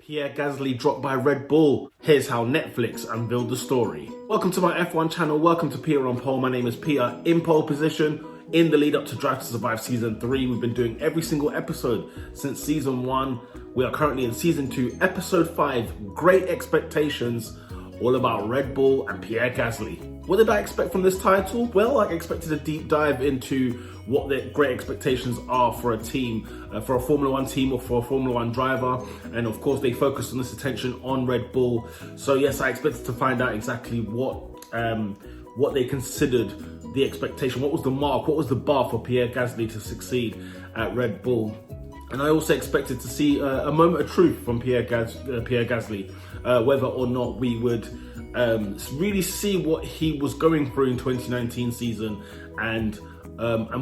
Pierre Gasly dropped by Red Bull. Here's how Netflix unveiled the story. Welcome to my F1 channel. Welcome to Pierre on Pole. My name is Pierre in pole position. In the lead up to Drive to Survive Season 3, we've been doing every single episode since Season 1. We are currently in Season 2, Episode 5, Great Expectations, all about Red Bull and Pierre Gasly. What did I expect from this title? Well, I expected a deep dive into what the great expectations are for a team, for a Formula One team or for a Formula One driver. And of course, they focused on this attention on Red Bull. So yes, I expected to find out exactly what they considered the expectation. What was the mark? What was the bar for Pierre Gasly to succeed at Red Bull? And I also expected to see a moment of truth from Pierre Gasly, whether or not we would really see what he was going through in 2019 season and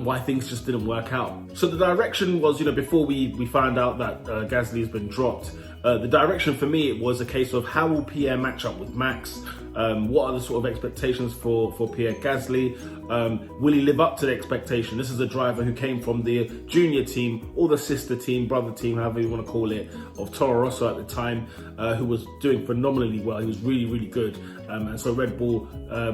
why things just didn't work out. So the direction was, before we found out that Gasly has been dropped, the direction for me, it was a case of how will Pierre match up with Max? What are the sort of expectations for Pierre Gasly? Will he live up to the expectation? This is a driver who came from the junior team, or the sister team, brother team, however you want to call it, of Toro Rosso at the time, who was doing phenomenally well. He was really, really good. And so Red Bull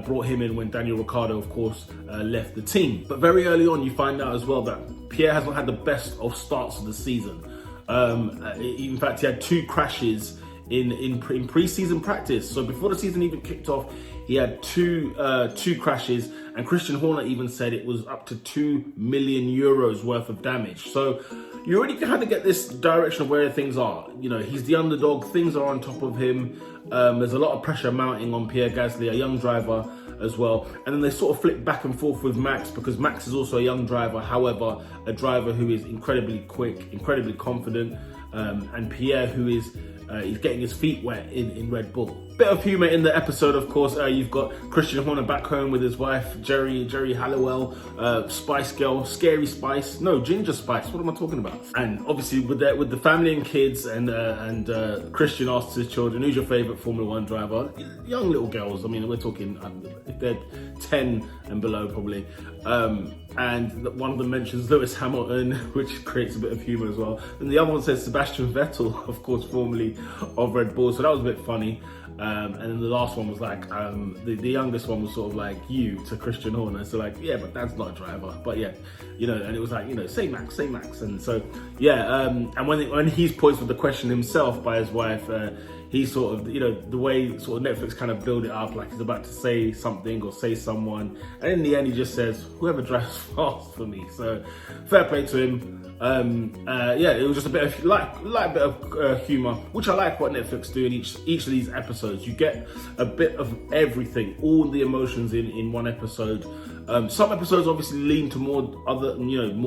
brought him in when Daniel Ricciardo, of course, left the team. But very early on, you find out as well that Pierre hasn't had the best of starts of the season. In fact, he had 2 crashes in pre-season practice. So before the season even kicked off, he had two crashes, and Christian Horner even said it was up to €2 million worth of damage. So you already kind of get this direction of where things are. He's the underdog, things are on top of him. There's a lot of pressure mounting on Pierre Gasly, a young driver as well. And then they sort of flip back and forth with Max, because Max is also a young driver, however, a driver who is incredibly quick, incredibly confident, and Pierre, who is he's getting his feet wet in Red Bull. Bit of humour in the episode, of course. You've got Christian Horner back home with his wife, Jerry Halliwell, Spice Girl, Scary Spice, no, Ginger Spice, what am I talking about? And obviously with the family and kids, and Christian asks his children, who's your favourite Formula One driver? Young little girls, we're talking, if they're 10 and below probably. And one of them mentions Lewis Hamilton, which creates a bit of humour as well. And the other one says Sebastian Vettel, of course, formerly of Red Bull. So that was a bit funny. And then the last one was like, the youngest one was sort of like you to Christian Horner. So like, yeah, but that's not a driver. But yeah, and it was like, say Max. And so, yeah, and when he's posed with the question himself by his wife, he sort of, the way sort of Netflix kind of build it up, like he's about to say something or say someone. And in the end, he just says, whoever drives fast for me. So fair play to him. Yeah, it was just a bit of light bit of humor, which I like what Netflix do in each of these episodes. You get a bit of everything, all the emotions in one episode. Some episodes obviously lean to more other, lean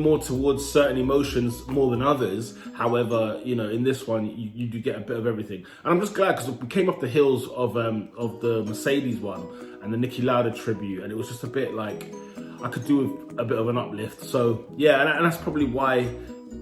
more towards certain emotions more than others. However, in this one, you do get a bit of everything. And I'm just glad, because we came off the heels of the Mercedes one and the Niki Lauda tribute, and it was just a bit like, I could do with a bit of an uplift. So yeah, and that's probably why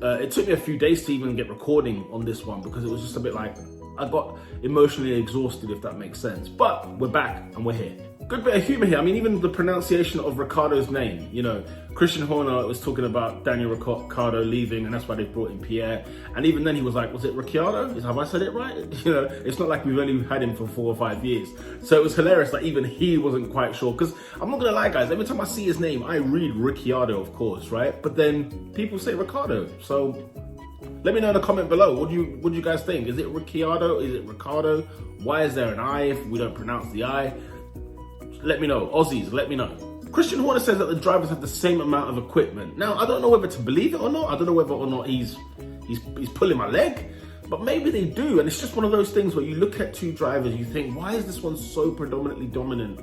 it took me a few days to even get recording on this one, because it was just a bit like, I got emotionally exhausted, if that makes sense. But we're back and we're here. Good bit of humour here. even the pronunciation of Ricciardo's name, Christian Horner was talking about Daniel Ricciardo leaving, and that's why they brought in Pierre. And even then he was like, was it Ricciardo? Have I said it right? It's not like we've only had him for 4 or 5 years. So it was hilarious that even he wasn't quite sure, because I'm not going to lie, guys, every time I see his name, I read Ricciardo, of course, right? But then people say Ricciardo. So let me know in the comment below. What do you guys think? Is it Ricciardo? Is it Ricardo? Why is there an I if we don't pronounce the I? Let me know. Aussies, let me know. Christian Horner says that the drivers have the same amount of equipment. Now, I don't know whether to believe it or not. I don't know whether or not he's pulling my leg, but maybe they do. And it's just one of those things where you look at 2 drivers, you think, why is this one so predominantly dominant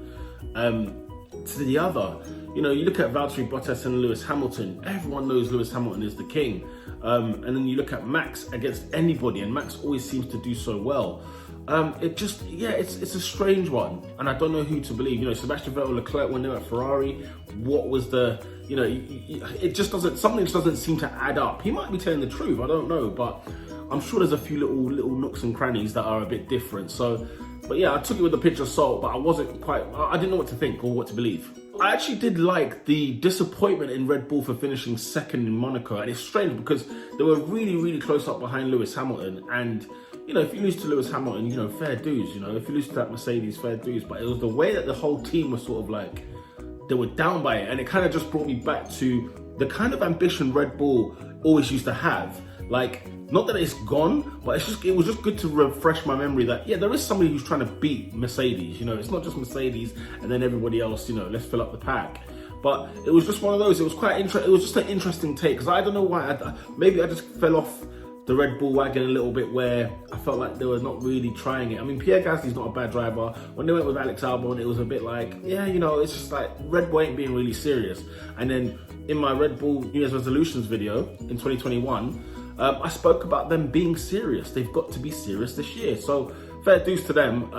to the other? You look at Valtteri Bottas and Lewis Hamilton. Everyone knows Lewis Hamilton is the king. And then you look at Max against anybody, and Max always seems to do so well. It's a strange one, and I don't know who to believe. Sebastian Vettel, Leclerc, when they were at Ferrari, what was the, it just doesn't, something just doesn't seem to add up. He might be telling the truth, I don't know, but I'm sure there's a few little nooks and crannies that are a bit different. So, but yeah, I took it with a pinch of salt, but I didn't know what to think or what to believe. I actually did like the disappointment in Red Bull for finishing second in Monaco. And it's strange because they were really, really close up behind Lewis Hamilton. And, you know, if you lose to Lewis Hamilton, you know, fair dues, you know, if you lose to that Mercedes, fair dues. But it was the way that the whole team was sort of like, they were down by it. And it kind of just brought me back to the kind of ambition Red Bull always used to have. Like, not that it's gone, but it was just good to refresh my memory that, yeah, there is somebody who's trying to beat Mercedes. You know, it's not just Mercedes and then everybody else, you know, let's fill up the pack. But it was just one of those, it was quite interesting. It was just an interesting take, because I don't know why, maybe I just fell off the Red Bull wagon a little bit, where I felt like they were not really trying it. I mean, Pierre Gasly's not a bad driver. When they went with Alex Albon, it was a bit like, yeah, you know, it's just like Red Bull ain't being really serious. And then in my Red Bull New Year's resolutions video in 2021, I spoke about them being serious. They've got to be serious this year. So fair dues to them,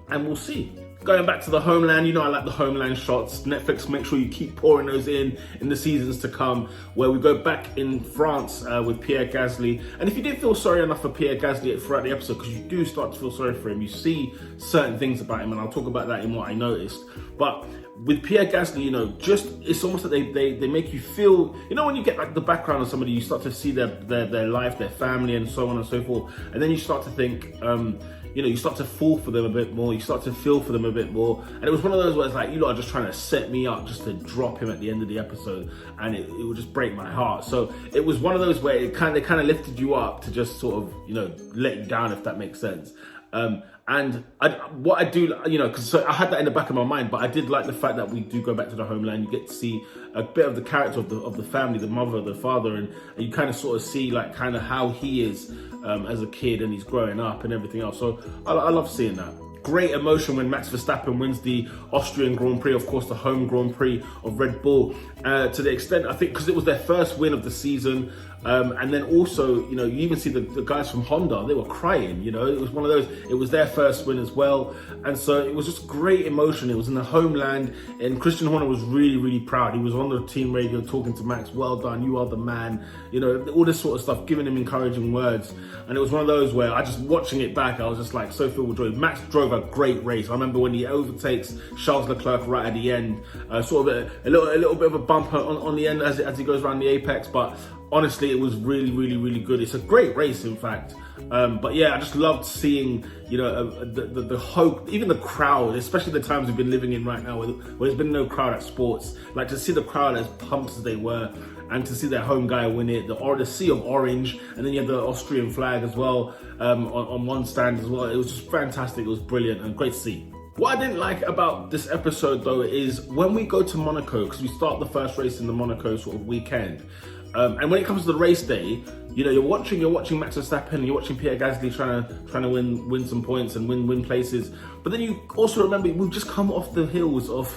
and we'll see. Going back to the homeland, you know I like the homeland shots. Netflix, make sure you keep pouring those in the seasons to come, where we go back in France with Pierre Gasly. And if you didn't feel sorry enough for Pierre Gasly throughout the episode, because you do start to feel sorry for him, you see certain things about him, and I'll talk about that in what I noticed. But with Pierre Gasly, you know, just it's almost like they make you feel, you know, when you get like the background of somebody, you start to see their life, their family, and so on and so forth, and then you start to think, you know, you start to fall for them a bit more, you start to feel for them a bit more. And it was one of those where it's like, you lot are just trying to set me up just to drop him at the end of the episode, and it would just break my heart. So it was one of those where they kind of lifted you up to just sort of, you know, let you down, if that makes sense. And what I do, you know, because I had that in the back of my mind, but I did like the fact that we do go back to the homeland. You get to see a bit of the character of the family, the mother, the father, and you kind of sort of see like kind of how he is as a kid, and he's growing up and everything else. So I love seeing that. Great emotion when Max Verstappen wins the Austrian Grand Prix, of course, the home Grand Prix of Red Bull, to the extent, I think, because it was their first win of the season. And then also, you know, you even see the guys from Honda, they were crying, you know, it was one of those, it was their first win as well. And so it was just great emotion. It was in the homeland, and Christian Horner was really, really proud. He was on the team radio talking to Max, well done, you are the man, you know, all this sort of stuff, giving him encouraging words. And it was one of those where I just, watching it back, I was just like so filled with joy. Max drove a great race. I remember when he overtakes Charles Leclerc right at the end, sort of a little bit of a bump on the end as he goes around the apex, but honestly, it was really, really, really good. It's a great race, in fact. But yeah, I just loved seeing, you know, the hope, even the crowd, especially the times we've been living in right now, where there's been no crowd at sports. Like, to see the crowd as pumped as they were, and to see their home guy win it, the sea of orange, and then you have the Austrian flag as well on one stand as well. It was just fantastic. It was brilliant and great to see. What I didn't like about this episode, though, is when we go to Monaco, because we start the first race in the Monaco sort of weekend. And when it comes to the race day, you know, you're watching Max Verstappen, you're watching Pierre Gasly trying to win some points and win places. But then you also remember we've just come off the heels of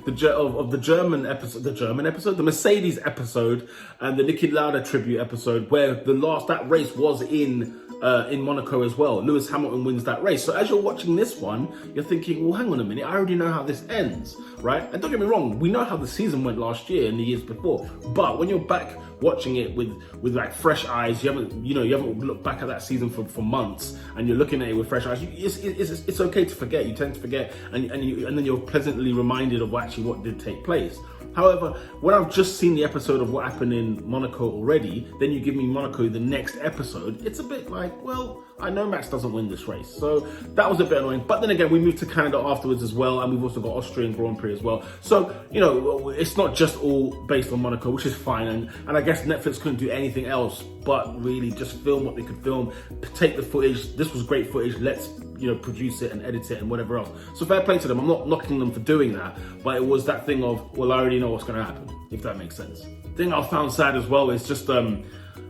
the German episode, the Mercedes episode, and the Niki Lauda tribute episode, where that race was in Monaco as well. Lewis Hamilton wins that race. So as you're watching this one, you're thinking, well, hang on a minute, I already know how this ends, right? And don't get me wrong, we know how the season went last year and the years before. But when you're back watching it with like fresh eyes, you haven't looked back at that season for months, and you're looking at it with fresh eyes, it's okay to forget. You tend to forget, and then you're pleasantly reminded of actually what did take place. However, when I've just seen the episode of what happened in Monaco already, then you give me Monaco the next episode, it's a bit like, well, I know Max doesn't win this race. So that was a bit annoying. But then again, we moved to Canada afterwards as well, and we've also got Austrian Grand Prix as well. So, you know, it's not just all based on Monaco, which is fine. And I guess Netflix couldn't do anything else but really just film what they could film, take the footage. This was great footage. Let's, you know, produce it and edit it and whatever else. So fair play to them. I'm not knocking them for doing that, but it was that thing of, well, I already know what's going to happen, if that makes sense. The thing I found sad as well is just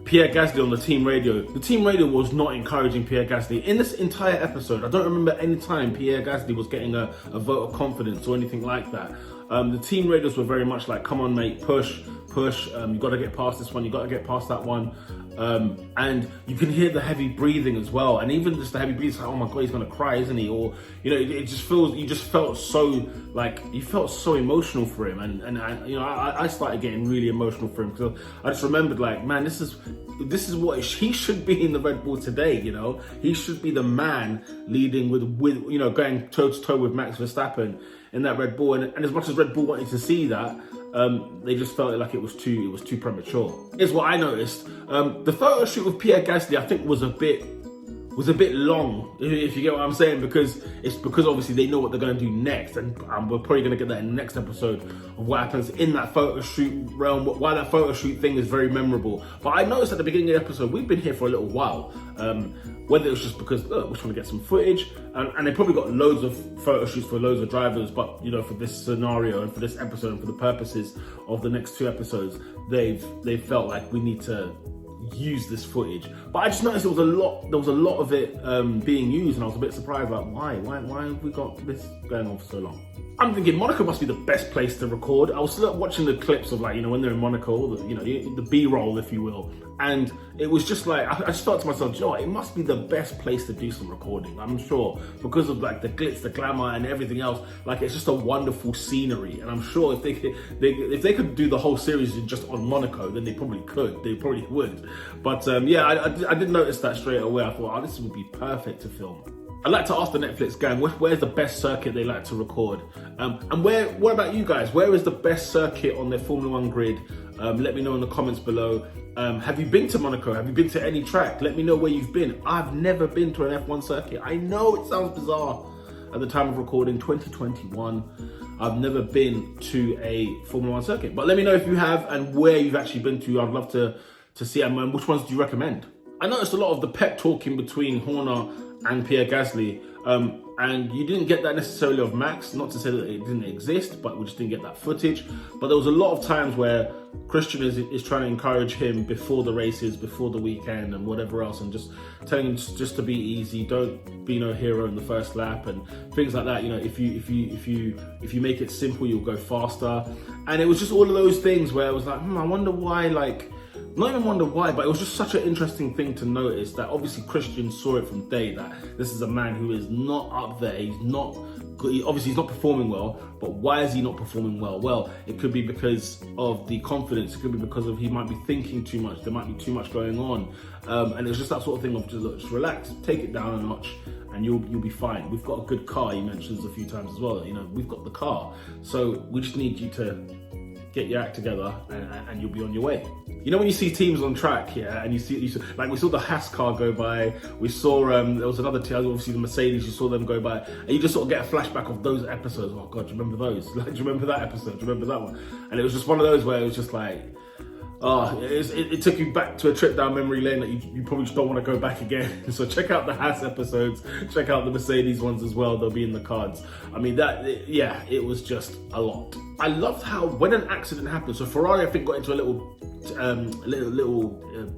Pierre Gasly on the team radio. The team radio was not encouraging Pierre Gasly. In this entire episode, I don't remember any time Pierre Gasly was getting a vote of confidence or anything like that. The team radios were very much like, come on, mate, push. You got to get past this one. You got to get past that one. And you can hear the heavy breathing as well, and even just the heavy breathing, like, oh my god, he's gonna cry, isn't he? Or it just feels, you just felt so you felt so emotional for him, and I started getting really emotional for him because I just remembered, like, man, this is what he should be in the Red Bull today. He should be the man leading with going toe to toe with Max Verstappen in that Red Bull, and as much as Red Bull wanted to see that, they just felt like it was too premature. Here's what I noticed: the photo shoot with Pierre Gasly, I think, was a bit long, if you get what I'm saying, because obviously they know what they're going to do next, and we're probably going to get that in the next episode of what happens in that photo shoot realm, why that photo shoot thing is very memorable. But I noticed at the beginning of the episode, we've been here for a little while, whether it was just because we're trying to get some footage, and they probably got loads of photo shoots for loads of drivers, but for this scenario and for this episode and for the purposes of the next 2 episodes, they've felt like we need to use this footage. But I just noticed there was a lot of it being used, and I was a bit surprised, like, why have we got this going on for so long? I'm thinking Monaco must be the best place to record. I was watching the clips of, like, when they're in Monaco, the B-roll, if you will, and it was just like, I just thought to myself, it must be the best place to do some recording, I'm sure, because of, like, the glitz, the glamour, and everything else. Like, it's just a wonderful scenery, and I'm sure if they could do the whole series just on Monaco, then they probably would. But I did notice that straight away. I thought, this would be perfect to film. I'd like to ask the Netflix gang, where's the best circuit they like to record? And what about you guys? Where is the best circuit on their Formula 1 grid? Let me know in the comments below. Have you been to Monaco? Have you been to any track? Let me know where you've been. I've never been to an F1 circuit. I know it sounds bizarre at the time of recording, 2021. I've never been to a Formula 1 circuit. But let me know if you have and where you've actually been to. I'd love to see, and which ones do you recommend? I noticed a lot of the pep talking between Horner and Pierre Gasly, and you didn't get that necessarily of Max. Not to say that it didn't exist, but we just didn't get that footage. But there was a lot of times where Christian is trying to encourage him before the races, before the weekend, and whatever else, and just telling him just to be easy, don't be no hero in the first lap, and things like that. If you make it simple, you'll go faster. And it was just all of those things where I was like, I wonder why, not even wonder why, but it was just such an interesting thing to notice that obviously Christian saw it from day that this is a man who is not up there. He's not performing well, but why is he not performing well? Well, it could be because of the confidence. It could be because he might be thinking too much. There might be too much going on. And it's just that sort of thing of just relax, take it down a notch, and you'll be fine. We've got a good car, he mentions a few times as well. We've got the car. So we just need you to get your act together and you'll be on your way. When you see teams on track, and you see like we saw the Haas car go by, we saw there was another team, obviously the Mercedes, you saw them go by, and you just sort of get a flashback of those episodes. Oh god, do you remember those? Do you remember that episode? Do you remember that one? And it was just one of those where it was just like, it took you back to a trip down memory lane that you probably just don't want to go back again. So check out the Haas episodes, check out the Mercedes ones as well, they'll be in the cards. I mean, it was just a lot. I loved how when an accident happened, so Ferrari I think got into a little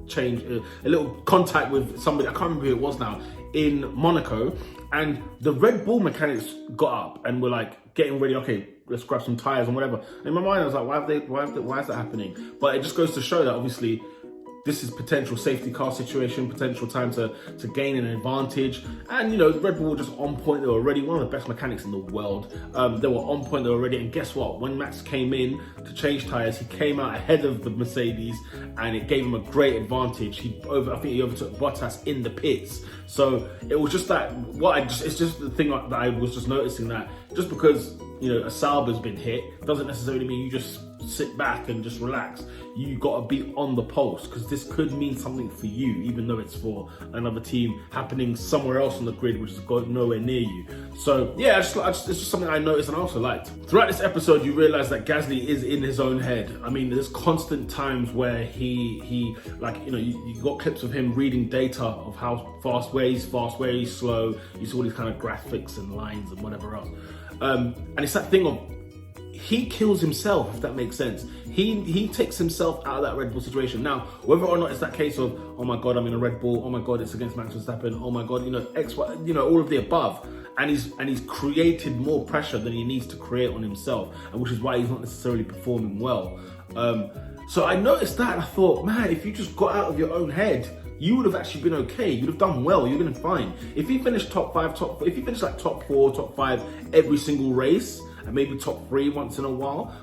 change, a little contact with somebody, I can't remember who it was now, in Monaco, and the Red Bull mechanics got up and were like getting ready, okay, let's grab some tires and whatever. And in my mind I was like, why is that happening? But it just goes to show that obviously this is potential safety car situation, potential time to gain an advantage. And Red Bull were just on point. They were already one of the best mechanics in the world. They were on point, they were ready. And guess what? When Max came in to change tyres, he came out ahead of the Mercedes and it gave him a great advantage. I think he overtook Bottas in the pits. So it was just that, it's just the thing that I was just noticing, that just because, a Sauber's been hit doesn't necessarily mean you just sit back and just relax. You got to be on the pulse, because this could mean something for you, even though it's for another team happening somewhere else on the grid, which is nowhere near you. So yeah, it's just something I noticed and I also liked. Throughout this episode, you realize that Gasly is in his own head. I mean, there's constant times where he you got clips of him reading data of how fast, where he's slow. You saw all these kind of graphics and lines and whatever else. And it's that thing of, he kills himself, if that makes sense. He takes himself out of that Red Bull situation. Now, whether or not it's that case of, oh my God, I'm in a Red Bull, oh my God, it's against Max Verstappen, oh my God, X, Y, all of the above. And he's created more pressure than he needs to create on himself, and which is why he's not necessarily performing well. So I noticed that and I thought, man, if you just got out of your own head, you would have actually been okay. You'd have done well. You'd have been fine. If you finished if you finished like top 4, top 5 every single race, and maybe top 3 once in a while,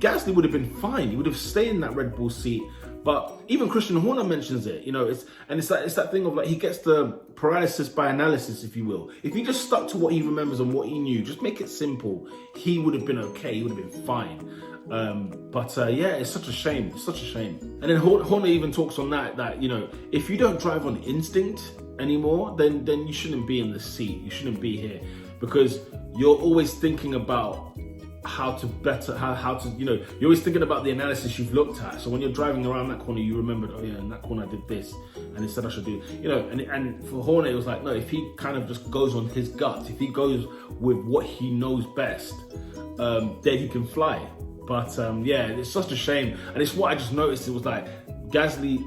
Gasly would have been fine. He would have stayed in that Red Bull seat. But even Christian Horner mentions it, you know, it's that thing of like, he gets the paralysis by analysis, if you will. If he just stuck to what he remembers and what he knew, just make it simple, he would have been okay. He would have been fine. Yeah, it's such a shame. It's such a shame. And then Horner even talks on that, you know, if you don't drive on instinct anymore, then you shouldn't be in the seat. You shouldn't be here, because you're always thinking about how to, you know, you're always thinking about the analysis you've looked at. So when you're driving around that corner, you remembered, oh yeah, in that corner I did this, and instead I should do, you know, and for Horner, it was like, no, if he kind of just goes on his gut, if he goes with what he knows best, then he can fly. But yeah, it's such a shame. And it's what I just noticed, it was like Gasly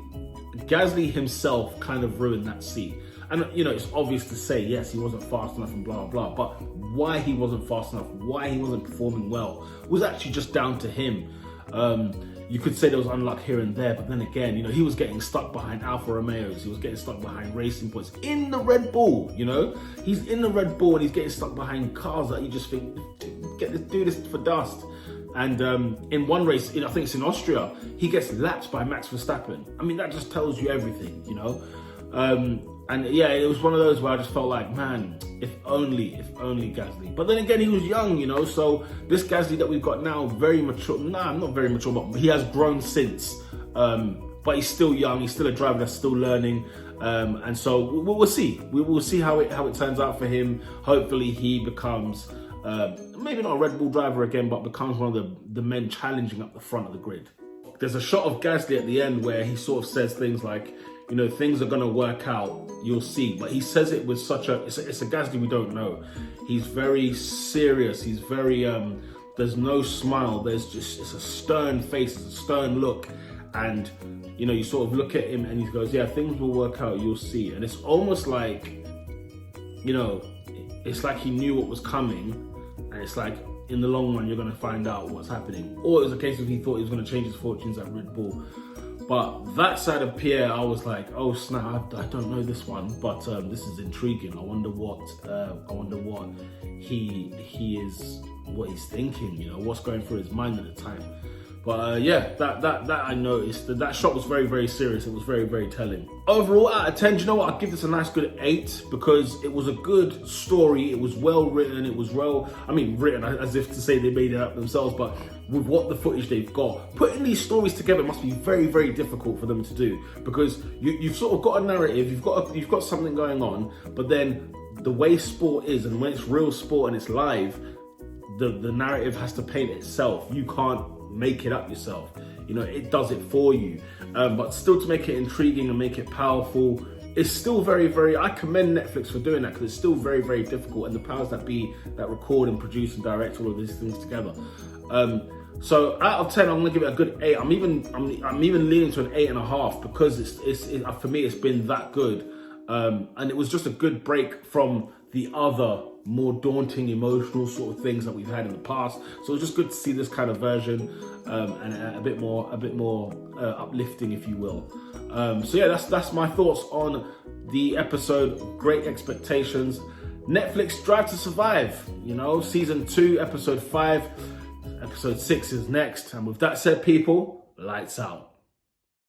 himself kind of ruined that seat. And, you know, it's obvious to say, yes, he wasn't fast enough and blah, blah, blah. But why he wasn't fast enough, why he wasn't performing well, was actually just down to him. You could say there was unluck here and there, but then again, you know, he was getting stuck behind Alfa Romeos. He was getting stuck behind Racing Points in the Red Bull, you know? He's in the Red Bull and he's getting stuck behind cars that you just think, do this for dust. And in one race, I think it's in Austria, he gets lapped by Max Verstappen. I mean, that just tells you everything, you know? And yeah, it was one of those where I just felt like, man, if only Gasly. But then again, he was young, you know, so this Gasly that we've got now, very mature. Nah, not very mature, but he has grown since. But he's still young. He's still a driver that's still learning. And so we'll see. We will see how it turns out for him. Hopefully he becomes, maybe not a Red Bull driver again, but becomes one of the men challenging up the front of the grid. There's a shot of Gasly at the end where he sort of says things like, you know, things are going to work out, you'll see. But he says it with such it's a Gasly we don't know. He's very serious. He's very, there's no smile. It's a stern face, it's a stern look. And, you know, you sort of look at him and he goes, yeah, things will work out, you'll see. And it's almost like, you know, it's like he knew what was coming. And it's like, in the long run, you're going to find out what's happening. Or it was a case of he thought he was going to change his fortunes at Red Bull. But that side of Pierre, I was like, oh snap, I don't know this one, but this is intriguing. I wonder what he is, what he's thinking, you know, what's going through his mind at the time. But yeah, that I noticed. That shot was very, very serious. It was very, very telling. Overall, out of 10, do you know what? I'd give this a nice good 8 because it was a good story. It was well written. It was written as if to say they made it up themselves, but with what the footage they've got, putting these stories together must be very, very difficult for them to do because you've sort of got a narrative, you've got something going on, but then the way sport is, and when it's real sport and it's live, the narrative has to paint itself. You can't make it up yourself. You know, it does it for you. But still, to make it intriguing and make it powerful, it's still very, very, I commend Netflix for doing that because it's still very, very difficult, and the powers that be that record and produce and direct all of these things together. So out of 10, I'm gonna give it a good 8. I'm even leaning to an 8.5 because for me it's been that good. And it was just a good break from the other more daunting, emotional sort of things that we've had in the past. So it was just good to see this kind of version and a bit more uplifting, if you will. So yeah, that's my thoughts on the episode. Great expectations. Netflix Drive to Survive. You know, season 2, episode 5. Episode 6 is next. And with that said, people, lights out.